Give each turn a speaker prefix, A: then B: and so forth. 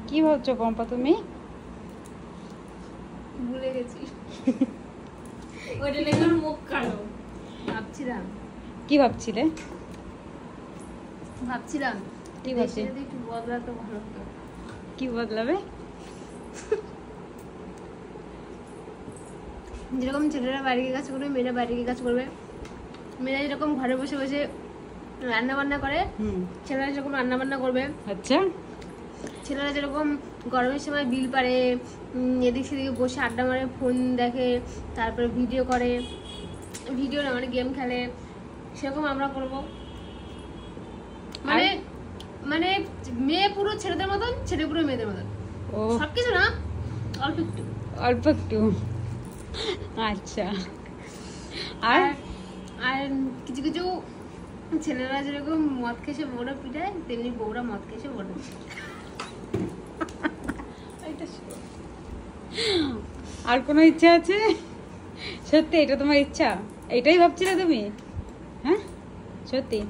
A: কি ভাবছো কম্পা তুমি?
B: ভুলে গেছি। ওইটা লেগে মুখ কালো। ভাবছিলাম
A: কি ভাবছিলে?
B: কি ভাবছি যদি একটু বদলাতে ভালো হতো।
A: কি বদলাবে?
B: যেরকম ছেলেরা বাইরে কাজ করবে, মেয়েরা বাইরে কাজ করবে। মেয়েরা যেরকম ঘরে বসে বসে রান্না বান্না করে, ছেলেরা যেরকম রান্না বান্না করবে।
A: আচ্ছা,
B: ছেলেরা যেরকম গরমের সময় বিল পারে, এদিক সেদিকে বসে আড্ডা মারে, ফোন দেখে, তারপরে ভিডিও করে, ভিডিও না মানে গেম খেলে, সেরকম আমরা করব। মানে মানে মেয়ে পুরো ছেলেদের মতন, ছেলে পুরো মেয়েদের মতন।
A: ও
B: সবকিছু না, অল্প একটু
A: অল্প একটু। আচ্ছা, আর
B: আর কিছু কিছু ছেলেরা যেরকম মদ খেসে বউরা পিটায়, তেমনি বউরা মদ খেসে বউরা
A: আর কোনো ইচ্ছা আছে? সত্যি এটা তোমার ইচ্ছা? এটাই ভাবছিলে তুমি? হ্যাঁ সত্যি?